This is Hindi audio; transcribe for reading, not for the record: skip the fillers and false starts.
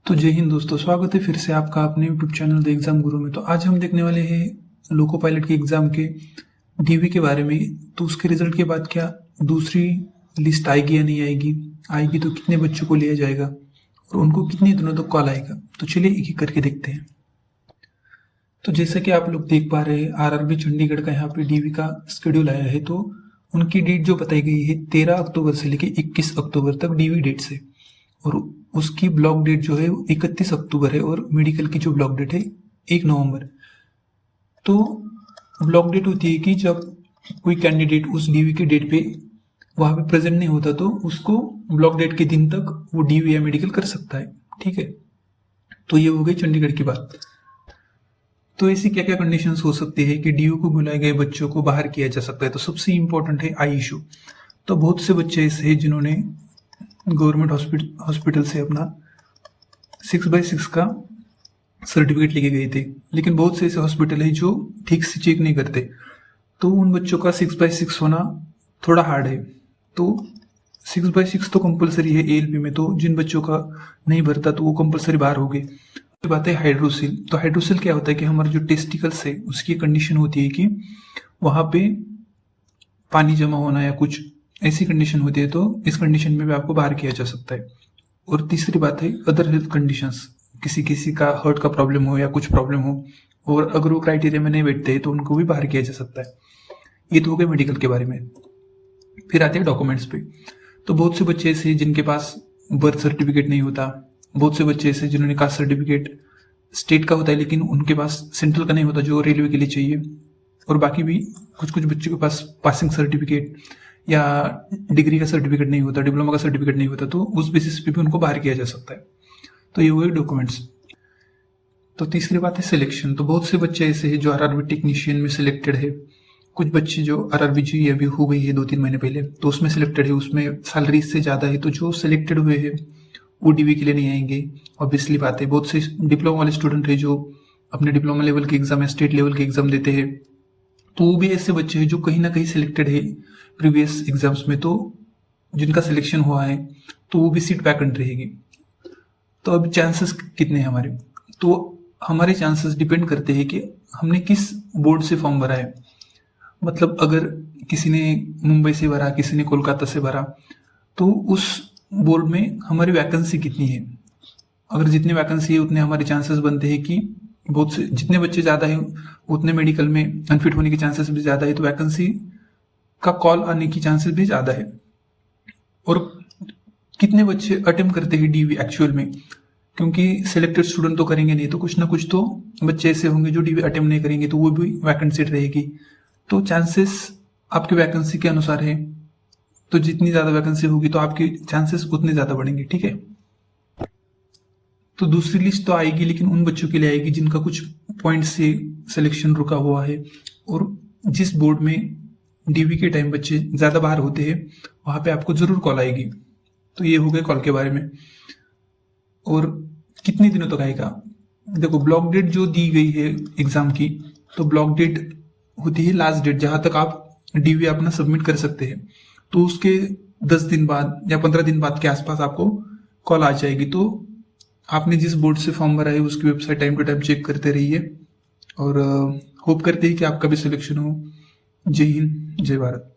तो जय हिंद दोस्तों, स्वागत है फिर से आपका अपने यूट्यूब चैनल द एग्जाम गुरु में। तो आज हम देखने वाले हैं लोको पायलट के एग्जाम के डीवी के बारे में। तो उसके रिजल्ट के बाद क्या दूसरी लिस्ट आएगी या नहीं आएगी, आएगी तो कितने बच्चों को लिया जाएगा और उनको कितने दिनों तक कॉल आएगा। तो चलिए एक एक करके देखते हैं। तो जैसा कि आप लोग देख पा रहे हैं, आरआरबी चंडीगढ़ का यहाँ पे डीवी का शेड्यूल आया है। तो उनकी डेट जो बताई गई है 13 अक्टूबर से लेके 21 अक्टूबर तक डीवी डेट्स है, और उसकी ब्लॉक डेट जो है 31 अक्टूबर है, और मेडिकल की जो ब्लॉक डेट है 1 नवंबर। तो ब्लॉक डेट होती है कि जब कोई कैंडिडेट उस डीवी की डेट पे वहां पे प्रेजेंट नहीं होता तो उसको ब्लॉक डेट के दिन तक वो डीवी या मेडिकल कर सकता है। ठीक है, तो ये हो गई चंडीगढ़ की बात। तो ऐसी क्या क्या कंडीशंस हो सकती है कि डीयू को बुलाए गए बच्चों को बाहर किया जा सकता है। तो सबसे इंपॉर्टेंट है आई इशू। तो बहुत से बच्चे ऐसे हैं जिन्होंने गवर्नमेंट हॉस्पिटल से अपना 6/6 का सर्टिफिकेट लेके गए थे, लेकिन बहुत से ऐसे हॉस्पिटल है जो ठीक से चेक नहीं करते, तो उन बच्चों का 6/6 होना थोड़ा हार्ड है। तो 6/6 तो कंपलसरी है एएलपी में, तो जिन बच्चों का नहीं भरता तो वो कंपलसरी बाहर हो गए। बात है हाइड्रोसिल। तो हाइड्रोसिल क्या होता है कि हमारा जो टेस्टिकल्स है उसकी कंडीशन होती है कि वहां पे पानी जमा होना या कुछ ऐसी कंडीशन होती है, तो इस कंडीशन में भी आपको बाहर किया जा सकता है। और तीसरी बात है अदर हेल्थ कंडीशंस, किसी किसी का हार्ट का प्रॉब्लम हो या कुछ प्रॉब्लम हो, और अगर वो क्राइटेरिया में नहीं बैठते तो उनको भी बाहर किया जा सकता है। ये तो हो गए मेडिकल के बारे में। फिर आते हैं डॉक्यूमेंट्स पे। तो बहुत से बच्चे ऐसे जिनके पास बर्थ सर्टिफिकेट नहीं होता, बहुत से बच्चे ऐसे जिन्होंने कास्ट सर्टिफिकेट स्टेट का होता है लेकिन उनके पास सेंट्रल का नहीं होता जो रेलवे के लिए चाहिए, और बाकी भी कुछ कुछ बच्चों के पास पासिंग सर्टिफिकेट या डिग्री का सर्टिफिकेट नहीं होता, डिप्लोमा का सर्टिफिकेट नहीं होता, तो उस बेसिस पे भी उनको बाहर किया जा सकता है। तो ये हुए डॉक्यूमेंट्स। तो तीसरी बात है सिलेक्शन। तो बहुत से बच्चे ऐसे हैं जो आरआरबी टेक्नीशियन में सिलेक्टेड है। कुछ बच्चे जो आरआरबी जी अभी हो गई है 2-3 महीने पहले, तो उसमें सिलेक्टेड है, उसमें सैलरी इससे ज्यादा है, तो जो सिलेक्टेड हुए हैं वो डीवी के लिए नहीं आएंगे। ऑब्वियसली बात है। बहुत से डिप्लोमा वाले स्टूडेंट है जो अपने डिप्लोमा लेवल के एग्जाम या स्टेट लेवल के एग्जाम देते हैं, तो वो भी ऐसे बच्चे हैं जो कहीं ना कहीं सिलेक्टेड है प्रीवियस एग्जाम्स में, तो जिनका सिलेक्शन हुआ है तो वो भी सीट वैकेंट रहेगी। तो अब चांसेस कितने हैं हमारे? तो हमारे चांसेस डिपेंड करते हैं कि हमने किस बोर्ड से फॉर्म भरा है। मतलब अगर किसी ने मुंबई से भरा, किसी ने कोलकाता से भरा, तो उस बोर्ड में हमारी वैकेंसी कितनी है। अगर जितनी वैकेंसी है उतने हमारे चांसेस बनते हैं कि बहुत से, जितने बच्चे ज्यादा है उतने मेडिकल में अनफिट होने के चांसेस भी ज्यादा है, तो वैकेंसी का कॉल आने की चांसेस भी ज्यादा है। और कितने बच्चे अटेम्प्ट करते हैं डीवी एक्चुअल में, क्योंकि सिलेक्टेड स्टूडेंट तो करेंगे नहीं, तो कुछ ना कुछ तो बच्चे ऐसे होंगे जो डीवी अटेम्प्ट नहीं करेंगे, तो वो भी वैकेंट सीट रहेगी। तो चांसेस आपकी वैकेंसी के अनुसार है, तो जितनी ज्यादा वैकेंसी होगी तो आपके चांसेस उतने ज्यादा बढ़ेंगे। ठीक है, तो दूसरी लिस्ट तो आएगी, लेकिन उन बच्चों के लिए आएगी जिनका कुछ पॉइंट से सिलेक्शन रुका हुआ है, और जिस बोर्ड में डीवी के टाइम बच्चे ज्यादा बाहर होते हैं वहां पे आपको जरूर कॉल आएगी। तो ये हो गए कॉल के बारे में। और कितने दिनों तक आएगा? देखो, ब्लॉक डेट जो दी गई है एग्जाम की, तो ब्लॉक डेट होती है लास्ट डेट जहां तक आप डीवी अपना सबमिट कर सकते हैं। तो उसके 10 दिन बाद या 15 दिन बाद के आसपास आपको कॉल आ जाएगी। तो आपने जिस बोर्ड से फॉर्म भरा है उसकी website time to time check करते रहिए, और होप करते हैं कि आपका भी सिलेक्शन हो। जय हिंद, जय भारत।